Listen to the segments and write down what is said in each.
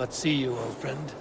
Let's see you, old friend.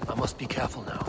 I must be careful now.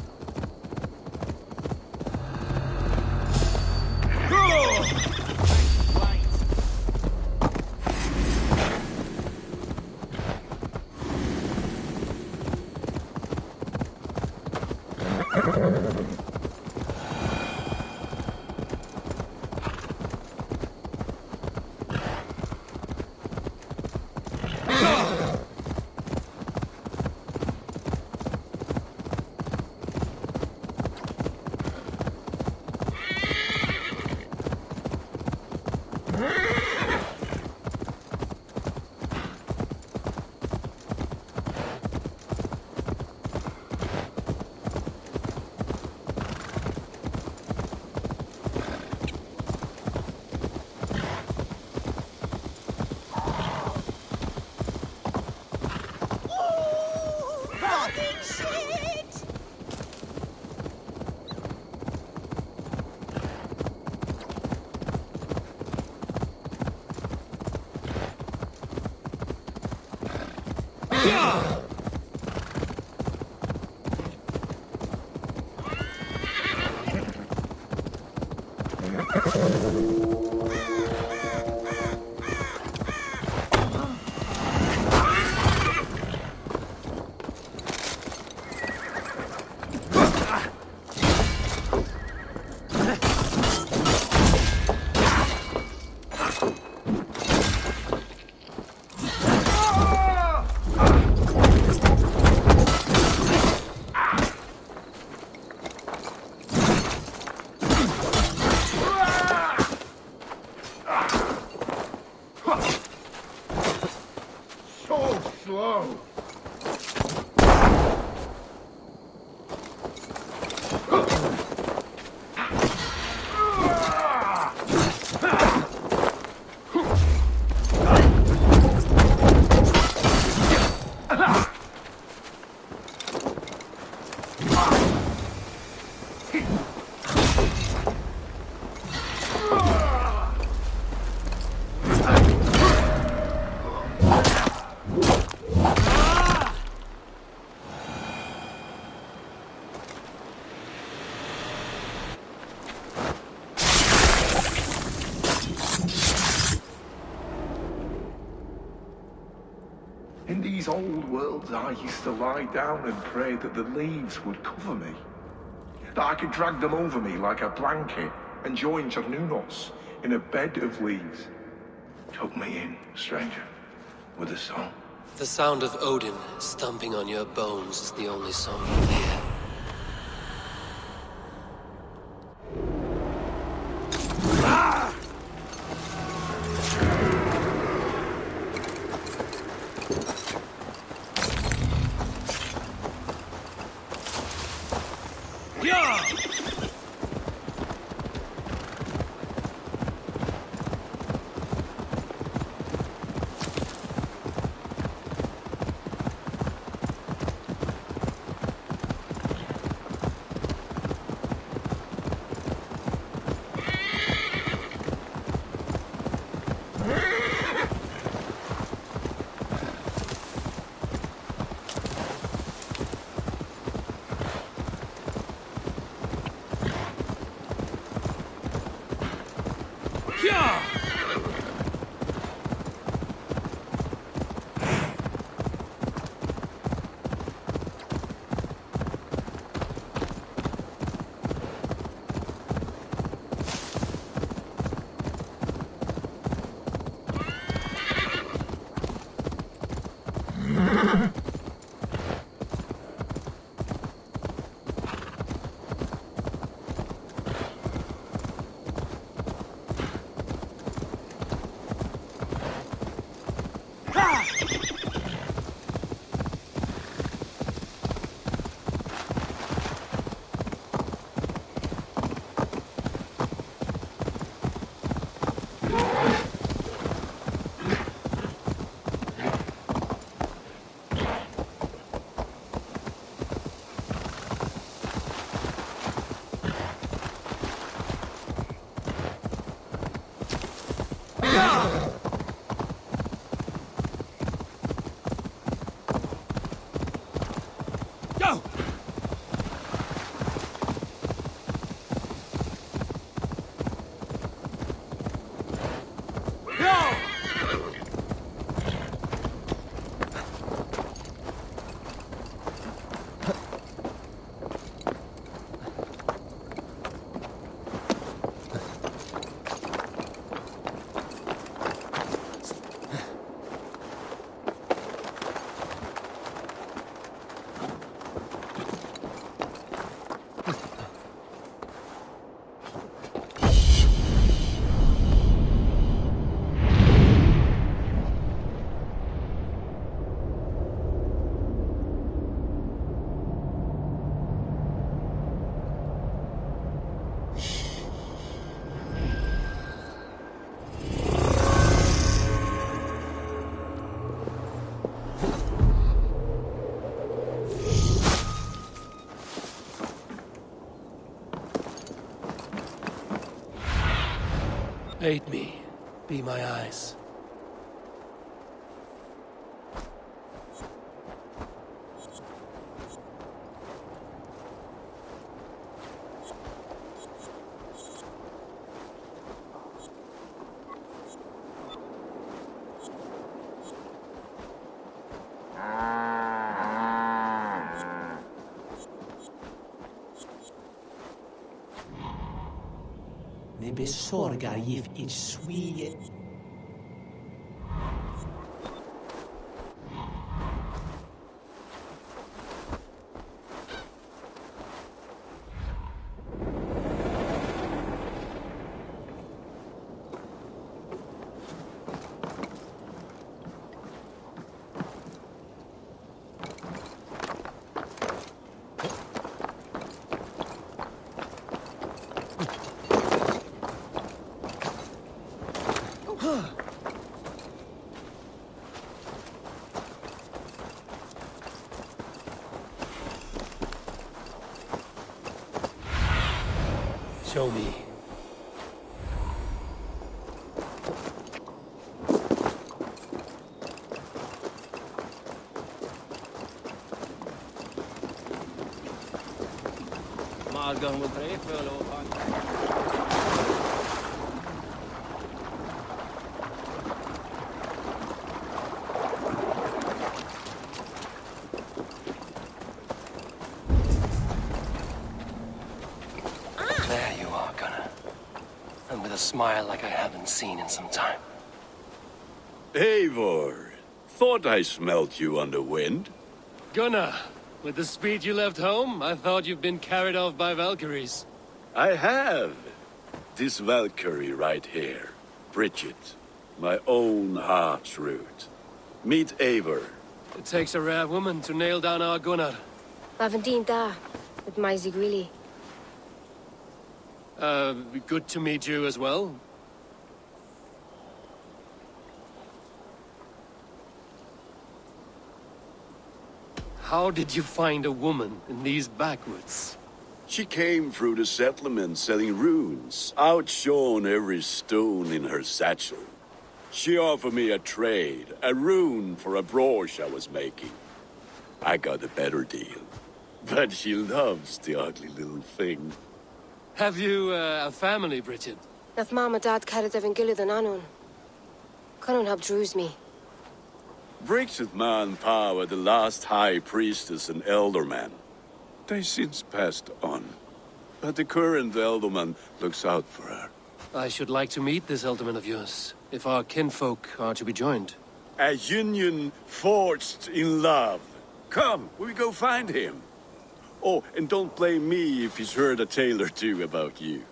In these old worlds, I used to lie down and pray that the leaves would cover me. That I could drag them over me like a blanket and join Cernunos in a bed of leaves. Tuck me in, stranger, with a song. The sound of Odin stomping on your bones is the only song you hear. Aid me. Be my eyes. Ne besorgar gift ich swie. Show me. There you are, Gunnar. And with a smile like I haven't seen in some time. Eivor, thought I smelt you on the wind. Gunnar, with the speed you left home, I thought you'd been carried off by Valkyries. I have. This Valkyrie right here, Bridget, my own heart's root. Meet Eivor. It takes a rare woman to nail down our Gunnar. Lavendine da, with Maisy Greeley. Good to meet you as well. How did you find a woman in these backwoods? She came through the settlement selling runes, outshone every stone in her satchel. She offered me a trade, a rune for a brooch I was making. I got a better deal. But she loves the ugly little thing. Have you a family, Bridget? Nath mom and dad carried Evan Gilly than Anon. Conan helped druise me. Bridget Man were the last high priestess and elderman. They since passed on. But the current elderman looks out for her. I should like to meet this elderman of yours, if our kinfolk are to be joined. A union forged in love. Come, we go find him. Oh, and don't blame me if he's heard a tale or two about you.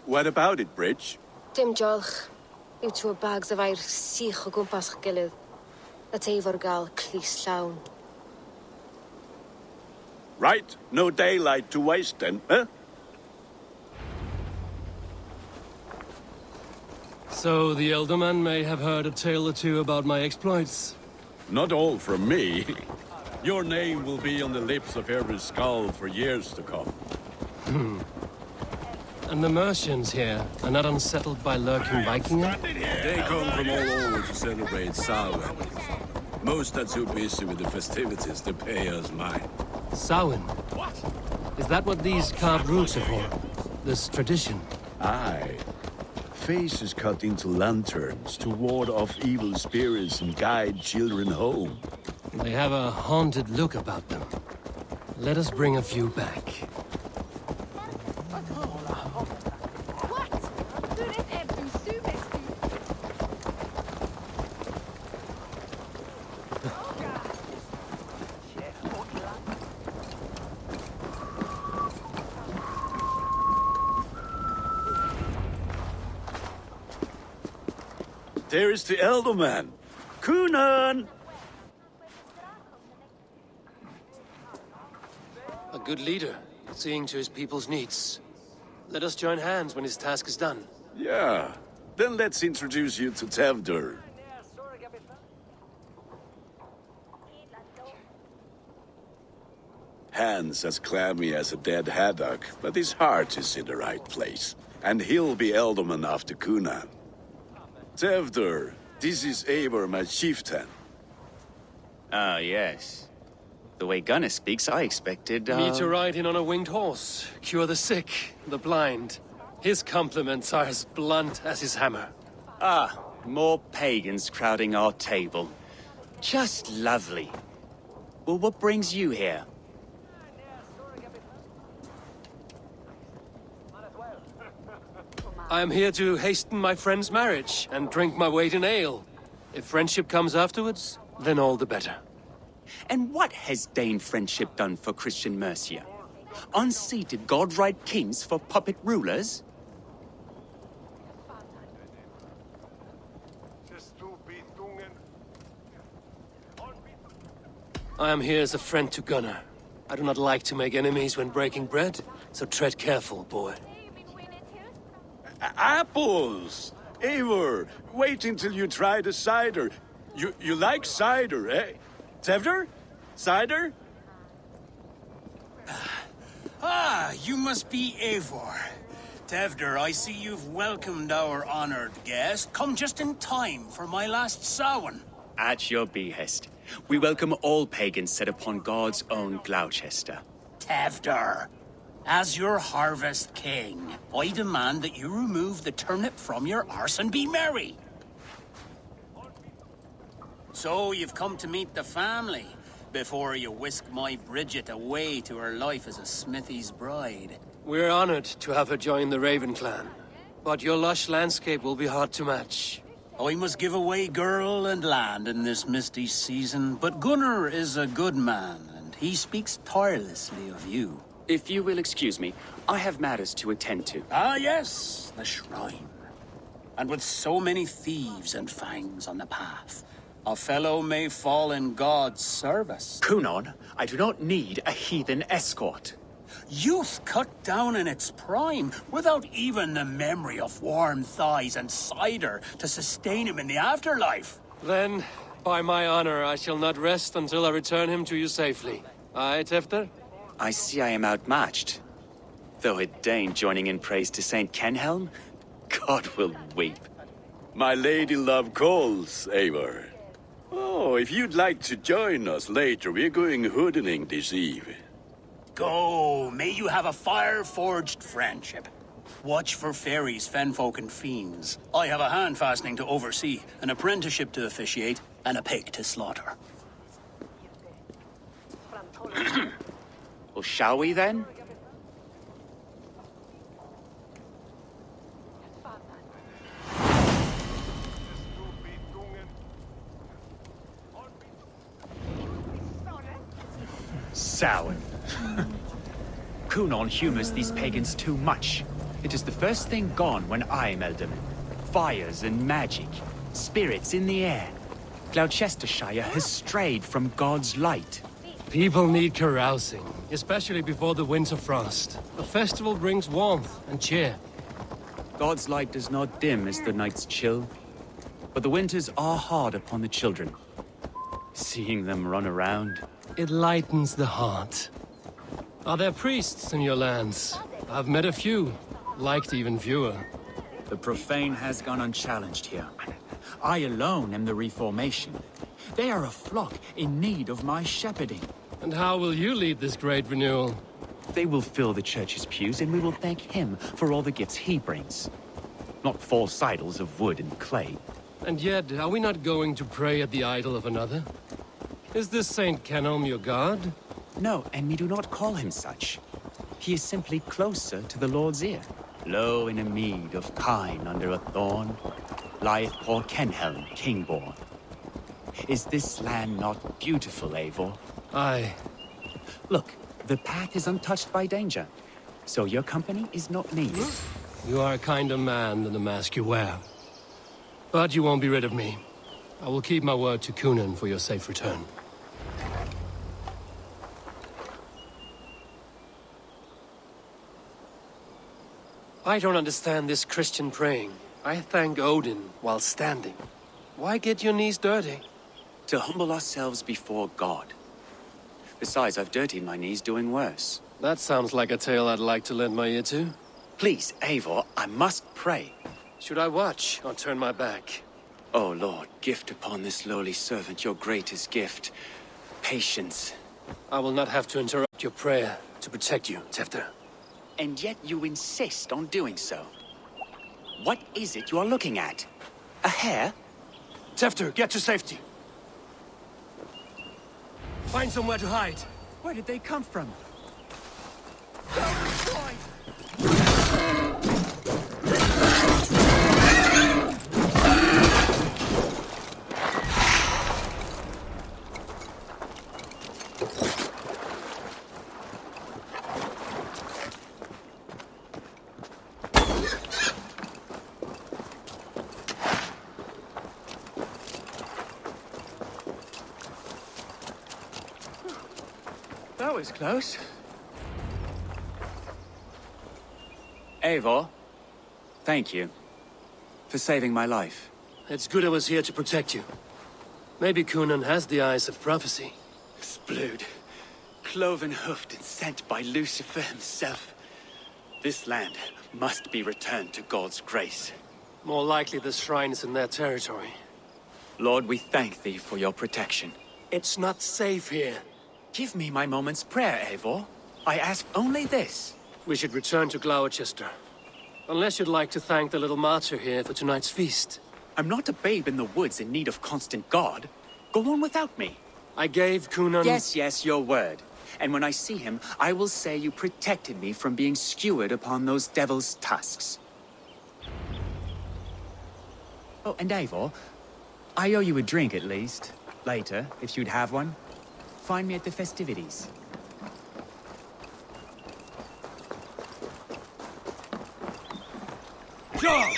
What about it, Bridge? Dim jolch. You two bags of air sich o gwmpas gilydd. That Eivor gal clis llawn. Right, no daylight to waste then, huh? So the elderman may have heard a tale or two about my exploits. Not all from me. Your name will be on the lips of every skull for years to come. And the Mercians here are not unsettled by lurking Vikinger? They come from all over to celebrate Samhain. Most are too busy with the festivities to pay us mind. Samhain? What? Is that what these carved runes are for? This tradition? Aye. Faces cut into lanterns to ward off evil spirits and guide children home. They have a haunted look about them. Let us bring a few back. There is the elderman. Gunnar! A good leader, seeing to his people's needs. Let us join hands when his task is done. Yeah. Then let's introduce you to Tevdur. Hands as clammy as a dead haddock, but his heart is in the right place. And he'll be elderman after Gunnar. Tevdur, this is Eivor, my chieftain. Ah, yes. The way Gunnar speaks, I expected, Me to ride in on a winged horse, cure the sick, the blind. His compliments are as blunt as his hammer. Ah, more pagans crowding our table. Just lovely. Well, what brings you here? I am here to hasten my friend's marriage and drink my weight in ale. If friendship comes afterwards, then all the better. And what has Dane friendship done for Christian Mercia? Unseated godright kings for puppet rulers? I am here as a friend to Gunnar. I do not like to make enemies when breaking bread, so tread careful, boy. Apples! Eivor, wait until you try the cider. You like cider, eh? Tevdur? Cider? Ah, you must be Eivor. Tevder, I see you've welcomed our honored guest. Come just in time for my last Samhain. At your behest. We welcome all pagans set upon God's own Gloucester. Tevder, as your harvest king, I demand that you remove the turnip from your arse and be merry. So you've come to meet the family, before you whisk my Bridget away to her life as a smithy's bride. We're honored to have her join the Raven clan, but your lush landscape will be hard to match. I must give away girl and land in this misty season, but Gunnar is a good man, and he speaks tirelessly of you. If you will excuse me, I have matters to attend to. Ah yes, the shrine. And with so many thieves and fangs on the path, a fellow may fall in God's service. Kunon, I do not need a heathen escort. Youth cut down in its prime, without even the memory of warm thighs and cider to sustain him in the afterlife. Then, by my honor, I shall not rest until I return him to you safely. Aye, Tefter? I see I am outmatched. Though a Dane joining in praise to Saint Kenhelm, God will weep. My lady love calls, Eivor. Oh, if you'd like to join us later, we're going hoodening this eve. Go, may you have a fire-forged friendship. Watch for fairies, fenfolk, and fiends. I have a hand fastening to oversee, an apprenticeship to officiate, and a pig to slaughter. Well, shall we then? Samhain. Kunon humors these pagans too much. It is the first thing gone when I'm Elderman. Fires and magic, spirits in the air. Gloucestershire has strayed from God's light. People need carousing, especially before the winter frost. A festival brings warmth and cheer. God's light does not dim as the nights chill, but the winters are hard upon the children. Seeing them run around. It lightens the heart. Are there priests in your lands? I've met a few, liked even fewer. The profane has gone unchallenged here. I alone am the reformation. They are a flock in need of my shepherding. And how will you lead this great renewal? They will fill the church's pews, and we will thank him for all the gifts he brings. Not false idols of wood and clay. And yet, are we not going to pray at the idol of another? Is this Saint Kenelm your god? No, and we do not call him such. He is simply closer to the Lord's ear. Low in a mead of kine under a thorn, lieth poor Kenhelm, king-born. Is this land not beautiful, Eivor? Aye. Look, the path is untouched by danger, so your company is not needed. You are a kinder man than the mask you wear. But you won't be rid of me. I will keep my word to Kunan for your safe return. I don't understand this Christian praying. I thank Odin while standing. Why get your knees dirty? To humble ourselves before God. Besides, I've dirtied my knees doing worse. That sounds like a tale I'd like to lend my ear to. Please, Eivor, I must pray. Should I watch or turn my back? Oh, Lord, gift upon this lowly servant your greatest gift. Patience. I will not have to interrupt your prayer to protect you, Tefter. And yet you insist on doing so. What is it you are looking at? A hare? Tefter, get to safety. Find somewhere to hide. Where did they come from? That was close. Eivor, thank you for saving my life. It's good I was here to protect you. Maybe Kunan has the eyes of prophecy. Splood, cloven-hoofed and sent by Lucifer himself. This land must be returned to God's grace. More likely this shrine is in their territory. Lord, we thank thee for your protection. It's not safe here. Give me my moment's prayer, Eivor. I ask only this. We should return to Gloucester. Unless you'd like to thank the little martyr here for tonight's feast. I'm not a babe in the woods in need of constant guard. Go on without me. I gave Gunnar... Yes, your word. And when I see him, I will say you protected me from being skewered upon those devil's tusks. Oh, and Eivor, I owe you a drink at least. Later, if you'd have one. Find me at the festivities. Go!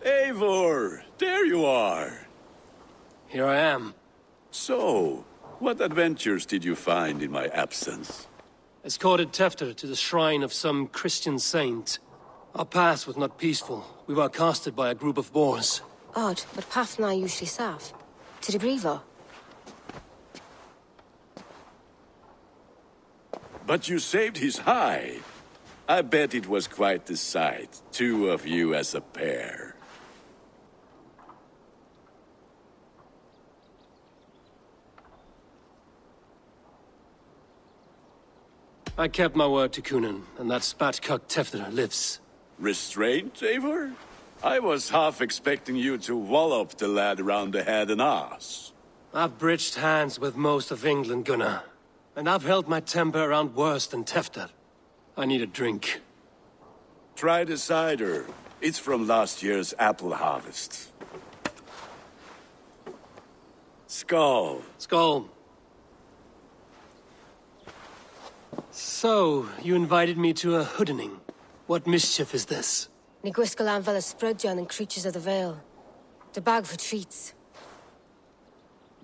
Eivor, there you are. Here I am. So, what adventures did you find in my absence? Escorted Tefter to the shrine of some Christian saint. Our past was not peaceful. We were accosted by a group of boars. Odd, but path na usually safe. To the Brevo. But you saved his hide. I bet it was quite the sight, two of you as a pair. I kept my word to Gunnar, and that spatcock Tefter lives. Restraint, Eivor? I was half expecting you to wallop the lad around the head and ass. I've bridged hands with most of England, Gunnar. And I've held my temper around worse than Tefter. I need a drink. Try the cider. It's from last year's apple harvest. Skull. Skull. So, you invited me to a hoodening. What mischief is this? Ni gwisgo lan fel y sbrydon and creatures of the Vale. The bag for treats.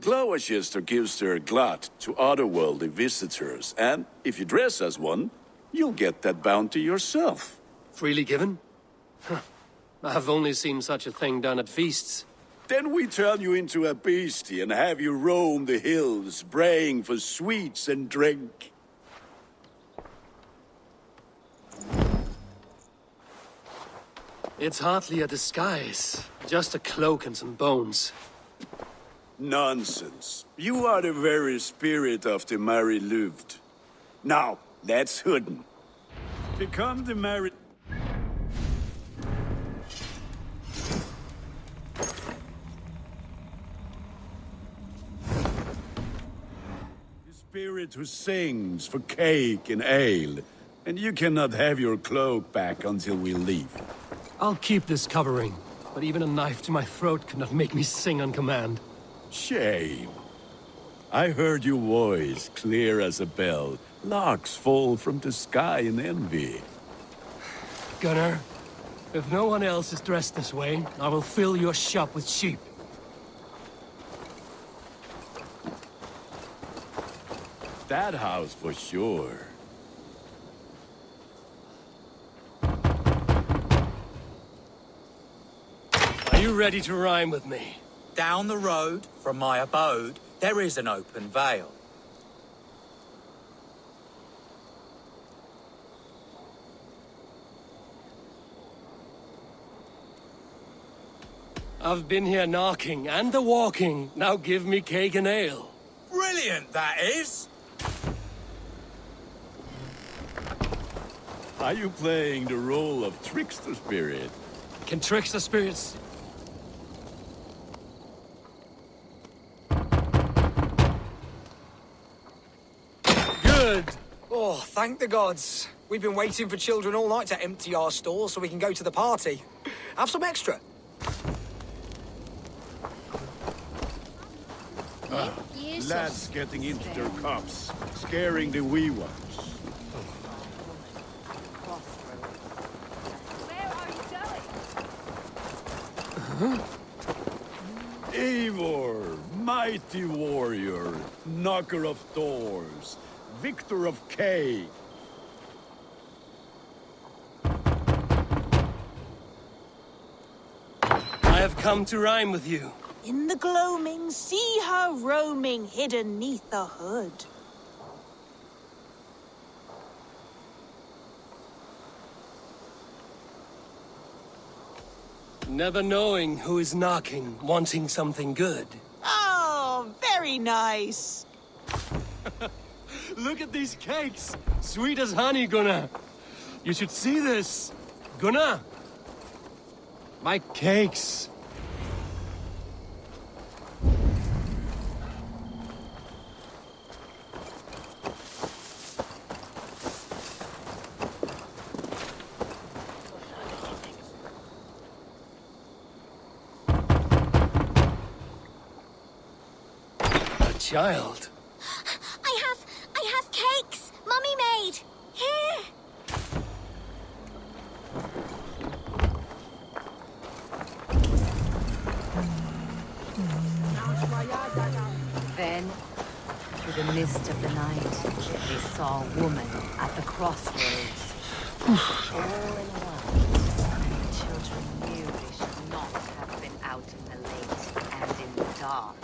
Gloucester gives their glut to otherworldly visitors, and if you dress as one, you'll get that bounty yourself. Freely given? Huh. I've only seen such a thing done at feasts. Then we turn you into a beastie and have you roam the hills, braying for sweets and drink. It's hardly a disguise. Just a cloak and some bones. Nonsense. You are the very spirit of the Mary Louved. Now, let's hooden. Become the Mary... The spirit who sings for cake and ale. And you cannot have your cloak back until we leave. I'll keep this covering, but even a knife to my throat could not make me sing on command. Shame. I heard your voice clear as a bell. Larks fall from the sky in envy. Gunnar, if no one else is dressed this way, I will fill your shop with sheep. That house for sure. Are you ready to rhyme with me? Down the road from my abode, there is an open vale. I've been here knocking and the walking. Now give me cake and ale. Brilliant, that is! Are you playing the role of trickster spirit? Can trickster spirits... Good! Oh, thank the gods. We've been waiting for children all night to empty our stores so we can go to the party. Have some extra. Lads getting into their cups, scaring the wee ones. Eivor, Mighty warrior, knocker of doors, victor of Kay. I have come to rhyme with you. In the gloaming, see her roaming hidden neath the hood. Never knowing who is knocking, wanting something good. Oh, very nice. Look at these cakes! Sweet as honey, Gunnar! You should see this! Gunnar! My cakes! Child. I have cakes! Mummy made! Here! Then, through the mist of the night, they saw a woman at the crossroads. All in white, and the children knew they should not have been out in the late and in the dark.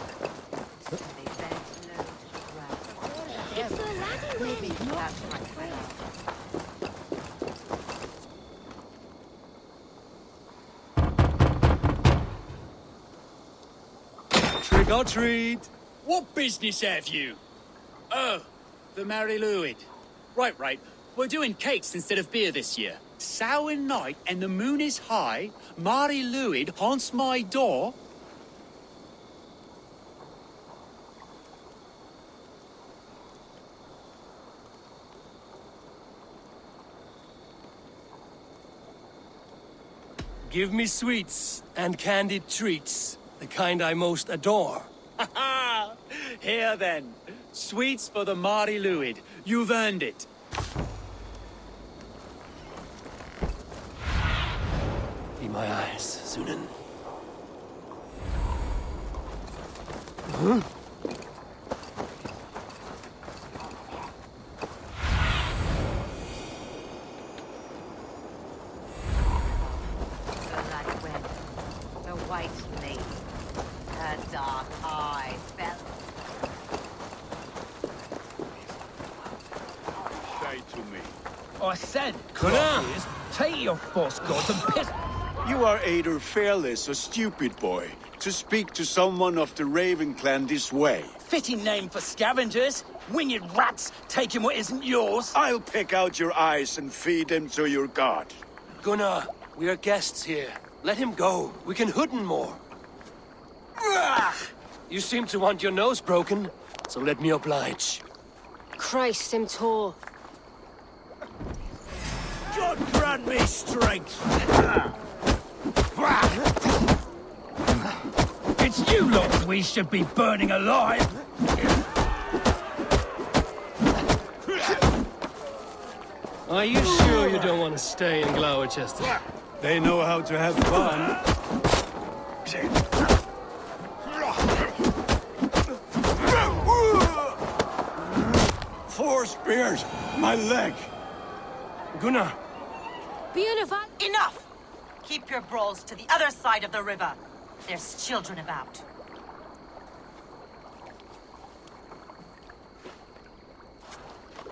So they bent low to the ground. It's a ladder, Maybe that's right. Trick or treat! What business have you? Oh, the Mary Lwyd. Right. We're doing cakes instead of beer this year. Sour night and the moon is high. Mary Lwyd haunts my door. Give me sweets and candied treats, the kind I most adore. Ha ha! Here then. Sweets for the Mary Lwyd. You've earned it. Be my eyes, Sunan. Huh? So that went. The white lady. Her dark eyes fell. Say to me. I said, Gunnar! crosses, take your false gods and piss. You are either fearless or stupid, boy, to speak to someone of the Raven clan this way. Fitting name for scavengers. Winged rats taking what isn't yours. I'll pick out your eyes and feed them to your god. Gunnar, we are guests here. Let him go. We can hood him more. You seem to want your nose broken, so let me oblige. Christ, him tall. God grant me strength. It's you lot we should be burning alive. Are you sure you don't want to stay in Gloucester? They know how to have fun. Four spears! My leg! Gunnar! Enough! Keep your brawls to the other side of the river. There's children about.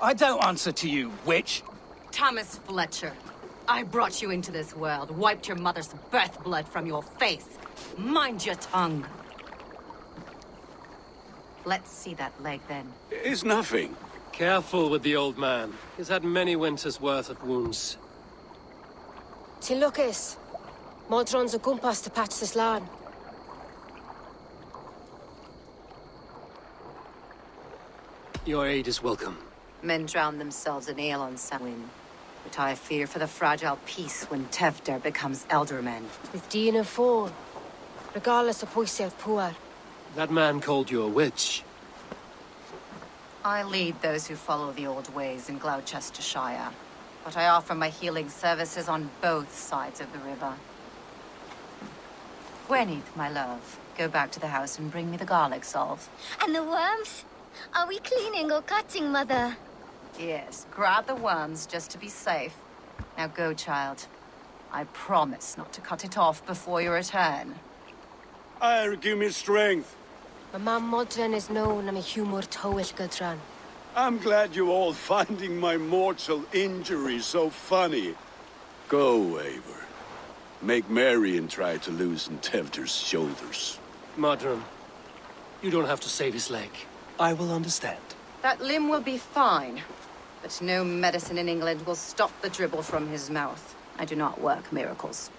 I don't answer to you, witch. Thomas Fletcher, I brought you into this world, wiped your mother's birth blood from your face. Mind your tongue. Let's see that leg, then. It's nothing. Careful with the old man. He's had many winters' worth of wounds. Tilukis. Modron's a gumpas to patch this land. Your aid is welcome. Men drown themselves in ale on Samhain, but I fear for the fragile peace when Tevder becomes eldermen. With Dean and Fawn. Regardless of Poisef Puar. That man called you a witch. I lead those who follow the old ways in Gloucestershire, but I offer my healing services on both sides of the river. Gwyneth, my love, go back to the house and bring me the garlic salve. And the worms? Are we cleaning or cutting, Mother? Yes, grab the worms just to be safe. Now go, child. I promise not to cut it off before your return. Give me strength. My mum Modron is known am a humor towish gudran. I'm glad you all finding my mortal injury so funny. Go, Eivor. Make merry and try to loosen Tevder's shoulders. Modron, you don't have to save his leg. I will understand. That limb will be fine, but no medicine in England will stop the dribble from his mouth. I do not work miracles.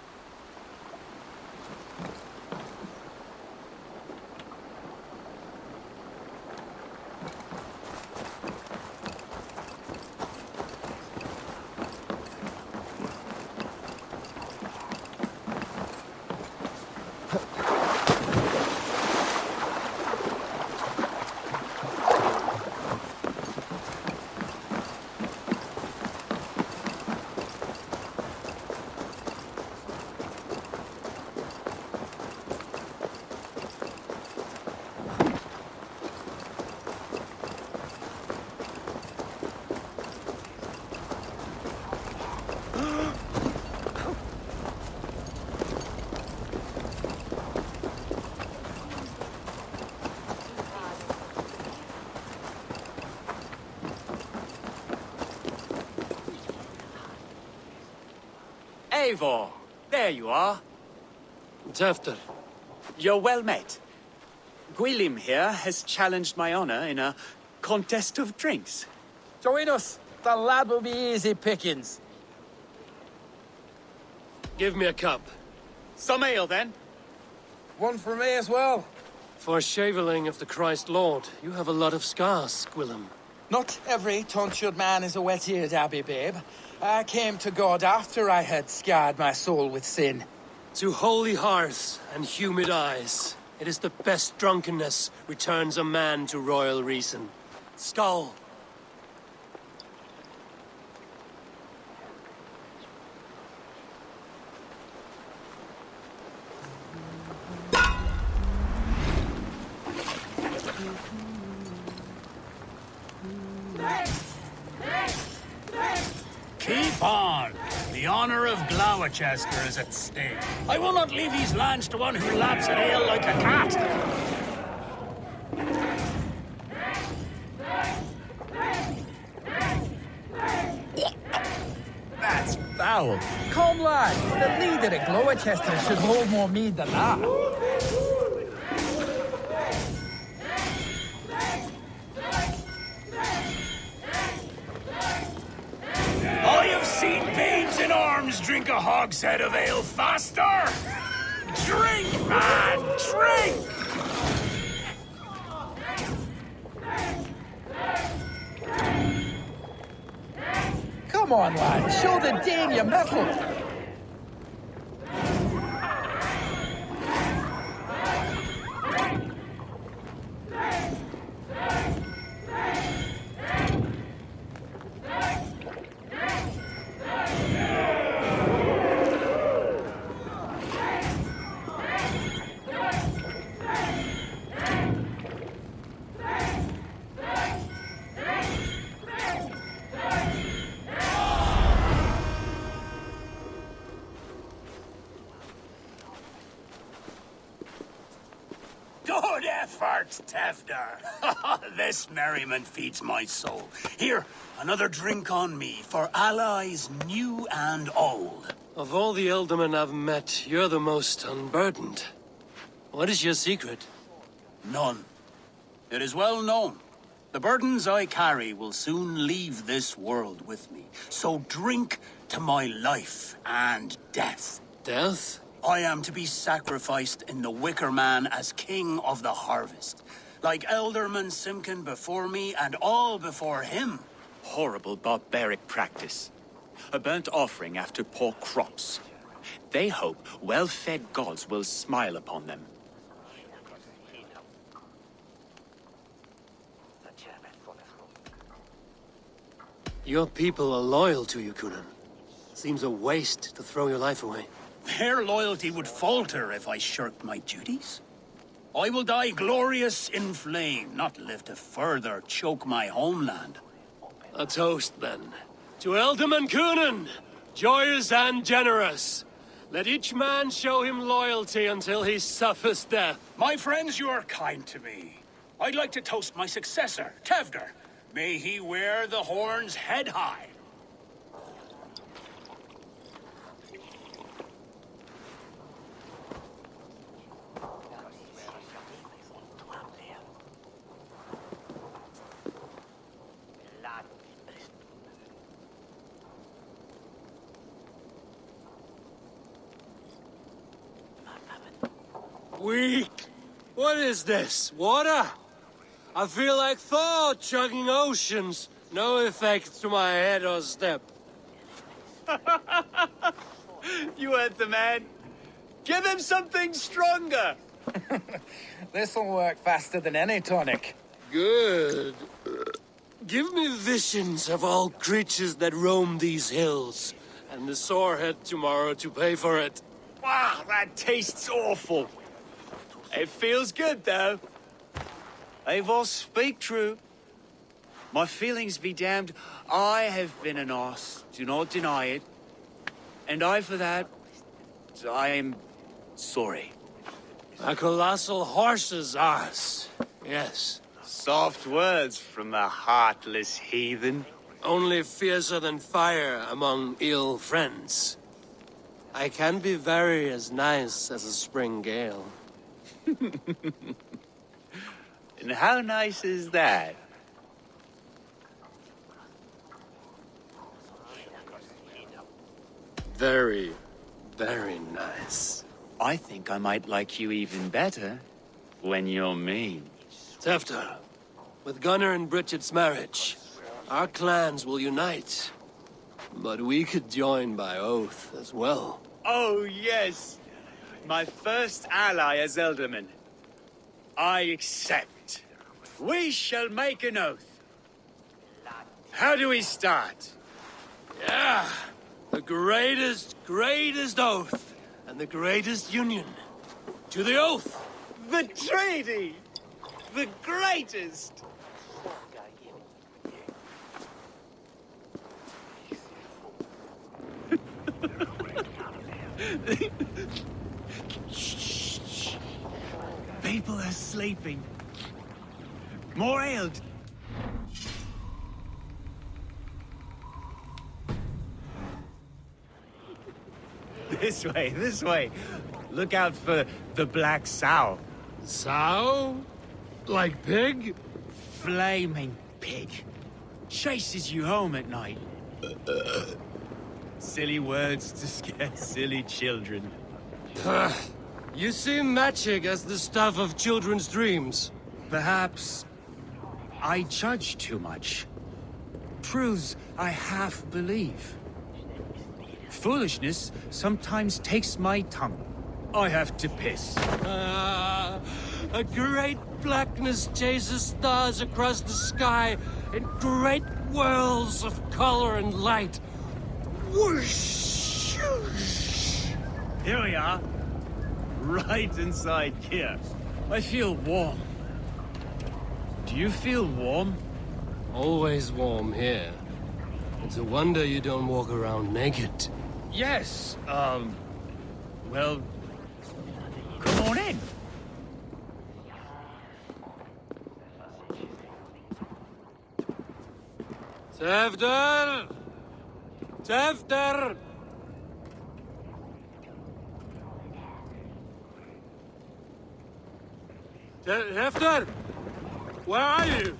Eivor, there you are. Tefter. You're well met. Gwilym here has challenged my honor in a contest of drinks. Join us. The lad will be easy pickings. Give me a cup. Some ale, then. One for me as well. For shaveling of the Christ Lord, you have a lot of scars, Gwilym. Not every tonsured man is a wet-eared abbey, babe. I came to God after I had scarred my soul with sin. To holy hearths and humid eyes, it is the best drunkenness returns a man to royal reason. Skull. Keep on! The honor of Gloucester is at stake. I will not leave these lands to one who laps at ale like a cat! That's foul. Come, lad. The leader at Gloucester should hold more mead than that. I have seen babes in arms drink a hogshead of ale faster! Drink, man! Drink! Come on, lad. Show the Dane your mettle. Good effort, Tefder. This merriment feeds my soul. Here, another drink on me for allies new and old. Of all the ealdormen I've met, you're the most unburdened. What is your secret? None. It is well known. The burdens I carry will soon leave this world with me. So drink to my life and death. Death? I am to be sacrificed in the Wicker Man as king of the harvest. Like Elderman Simkin before me and all before him. Horrible barbaric practice. A burnt offering after poor crops. They hope well-fed gods will smile upon them. Your people are loyal to you, Gunnar. Seems a waste to throw your life away. Their loyalty would falter if I shirked my duties. I will die glorious in flame, not live to further choke my homeland. A toast, then. To Ealdorman Coonan, joyous and generous. Let each man show him loyalty until he suffers death. My friends, you are kind to me. I'd like to toast my successor, Tewdwr. May he wear the horns head high. Weak! What is this? Water? I feel like Thor chugging oceans. No effect to my head or step. You heard the man. Give him something stronger. This'll work faster than any tonic. Good. Give me visions of all creatures that roam these hills, and the sorehead tomorrow to pay for it. Wow, that tastes awful. It feels good, though. Eivor, speak true. My feelings be damned. I have been an arse, do not deny it. And I, for that, I am sorry. A colossal horse's arse. Yes. Soft words from a heartless heathen. Only fiercer than fire among ill friends. I can be very as nice as a spring gale. And how nice is that? Very, very nice. I think I might like you even better when you're mean. Tewdwr, with Gunnar and Bridget's marriage, our clans will unite. But we could join by oath as well. Oh, yes. My first ally as Ealdorman. I accept. We shall make an oath. How do we start? Yeah, the greatest oath, and the greatest union. To the oath! The treaty! The greatest! Shh. People are sleeping. More ailed. This way. Look out for the black sow. Sow? Like pig? Flaming pig. Chases you home at night. Silly words to scare silly children. You see magic as the stuff of children's dreams. Perhaps I judge too much. Truths I half believe. Foolishness sometimes takes my tongue. I have to piss. A great blackness chases stars across the sky in great whirls of color and light. Whoosh! Here we are. Right inside here. I feel warm. Do you feel warm? Always warm here. It's a wonder you don't walk around naked. Yes, well, come on in. Tewdwr! Tewdwr! Tewdwr! Where are you?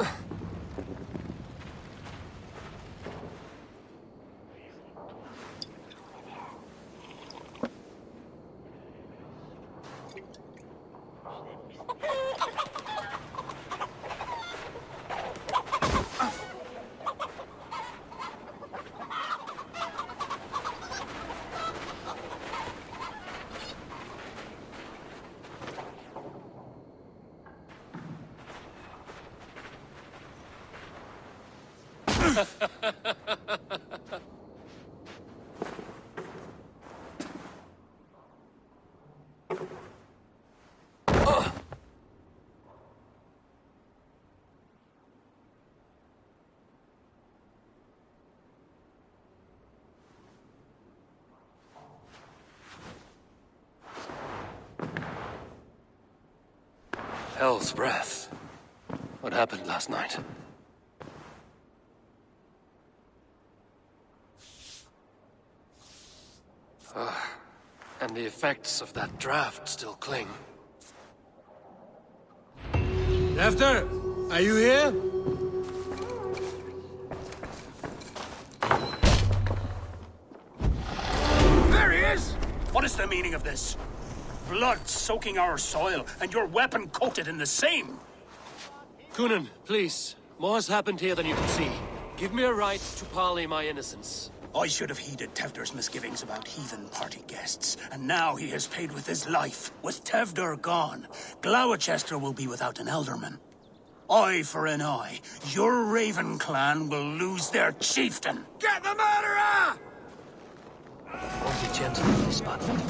Hell's breath. What happened last night? And the effects of that draft still cling. After, are you here? There he is! What is the meaning of this? Blood soaking our soil, and your weapon coated in the same! Gunnar, please. More has happened here than you can see. Give me a right to parley my innocence. I should have heeded Tevder's misgivings about heathen party guests, and now he has paid with his life. With Tevder gone, Gloucester will be without an ealdorman. Eye for an eye. Your Raven clan will lose their chieftain. Get the murderer! Won't be gentle with this button.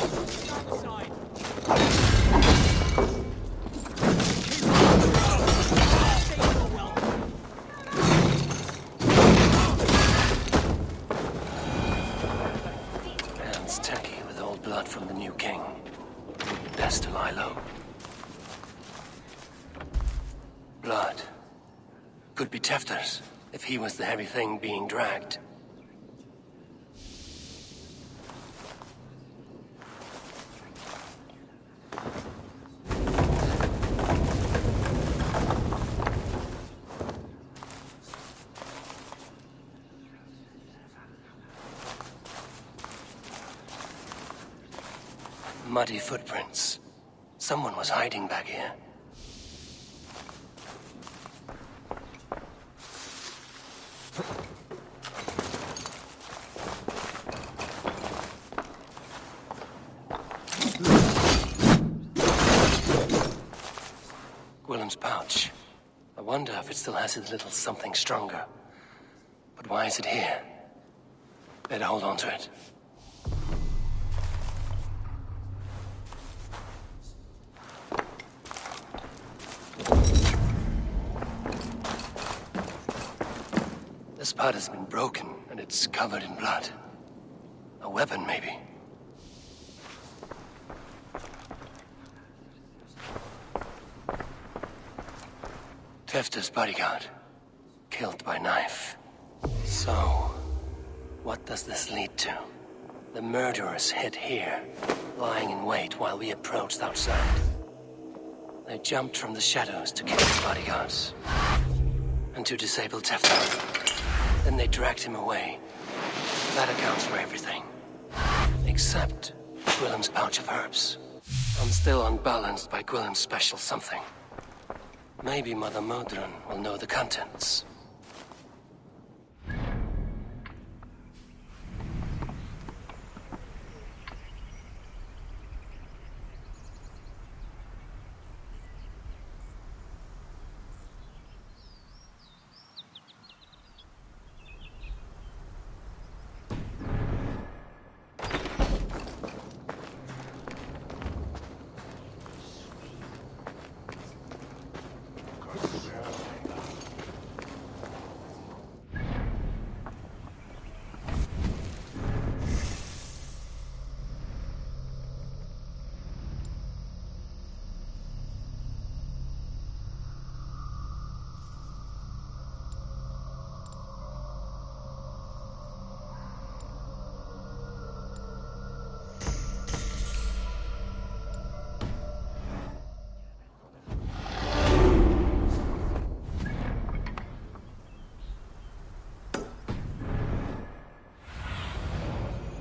Hands tacky with old blood from the new king. Best to lie low. Blood. Could be Tefter's, if he was the heavy thing being dragged. Muddy footprints. Someone was hiding back here. Willem's pouch. I wonder if it still has a little something stronger. But why is it here? Better hold on to it. This part has been broken, and it's covered in blood. A weapon, maybe. Tefter's bodyguard. Killed by knife. So, what does this lead to? The murderers hid here, lying in wait while we approached outside. They jumped from the shadows to kill the bodyguards. And to disable Tefter. Then they dragged him away. That accounts for everything. Except Gwillem's pouch of herbs. I'm still unbalanced by Gwillem's special something. Maybe Mother Modron will know the contents.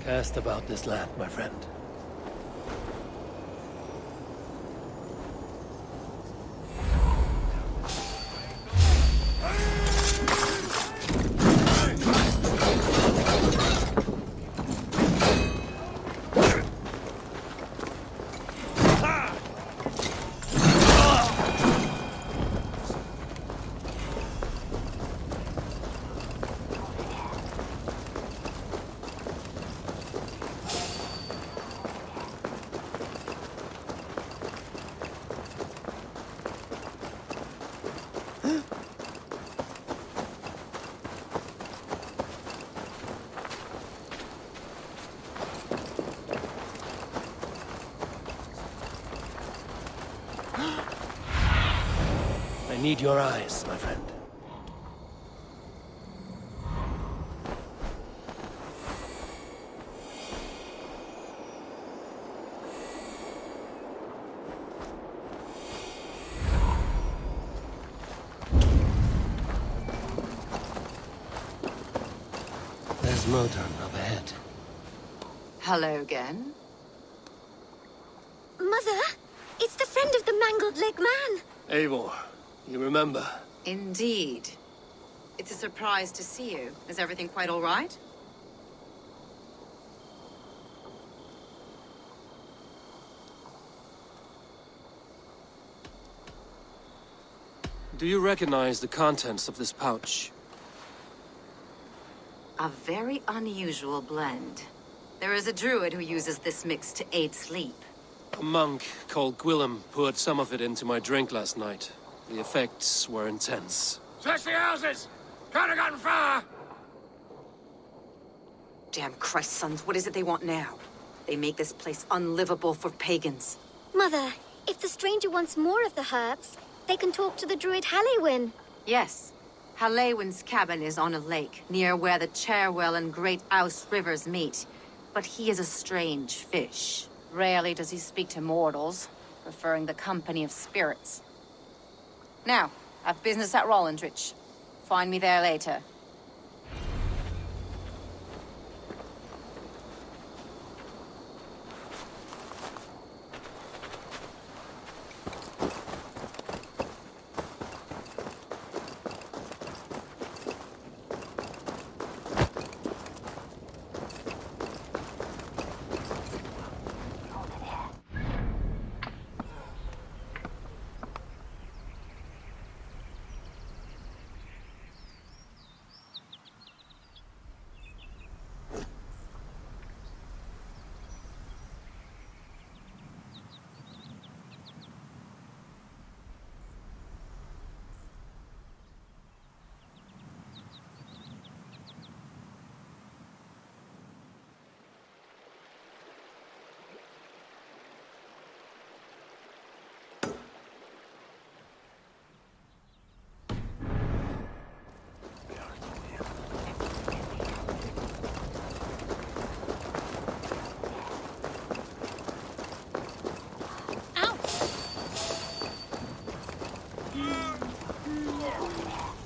Cast about this land, my friend. I need your eyes, my friend. There's Modan up ahead. Hello again. Mother, it's the friend of the mangled leg man. Eivor, you remember? Indeed. It's a surprise to see you. Is everything quite all right? Do you recognize the contents of this pouch? A very unusual blend. There is a druid who uses this mix to aid sleep. A monk called Gwillem poured some of it into my drink last night. The effects were intense. Search the houses! Can't have gotten far! Damn Christ, sons, what is it they want now? They make this place unlivable for pagans. Mother, if the stranger wants more of the herbs, they can talk to the druid Halewyn. Yes. Halewyn's cabin is on a lake, near where the Cherwell and Great Ouse rivers meet. But he is a strange fish. Rarely does he speak to mortals, preferring the company of spirits. Now, I've business at Rollindrich. Find me there later.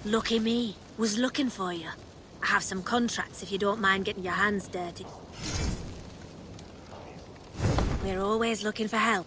Lucky me. Was looking for you. I have some contracts if you don't mind getting your hands dirty. We're always looking for help.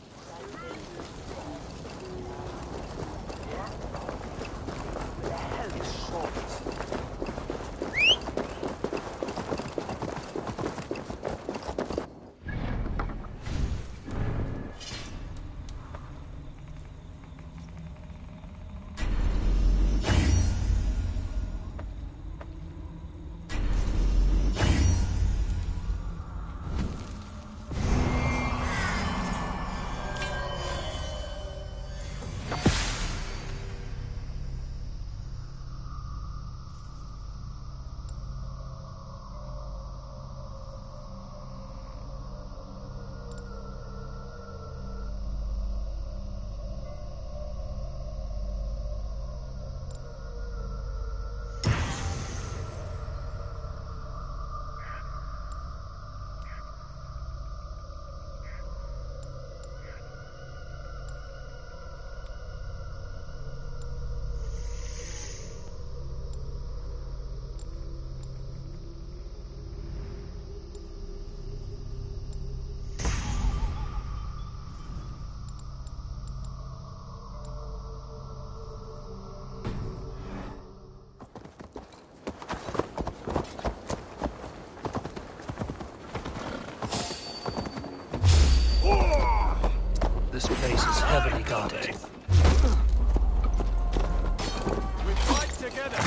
This place is heavily guarded. We fight together!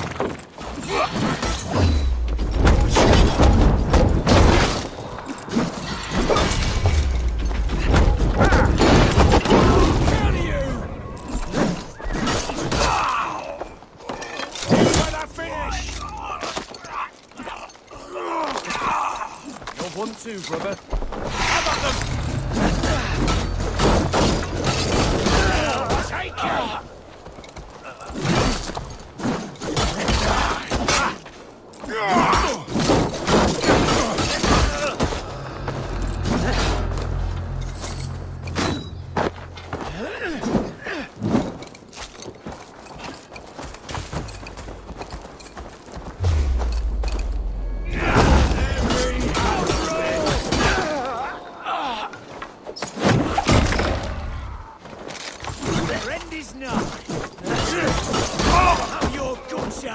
You're 1-2, brother. How about them? Take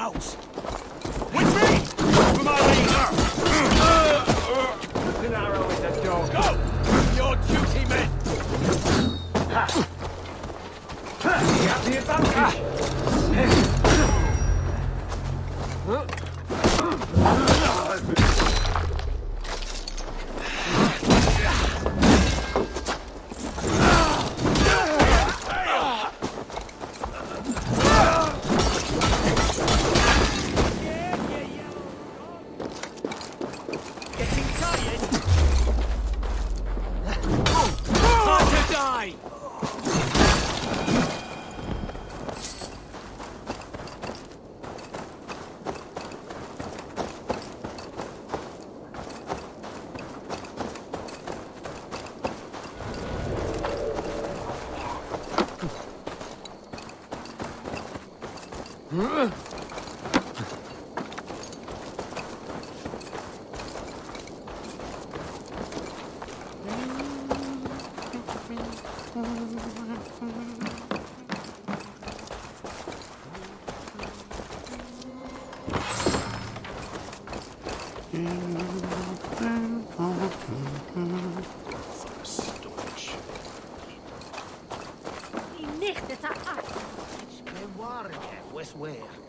house. Retreat! For my leader! An arrow in the dog. Go! Your duty, men! You have the advantage. Wes where?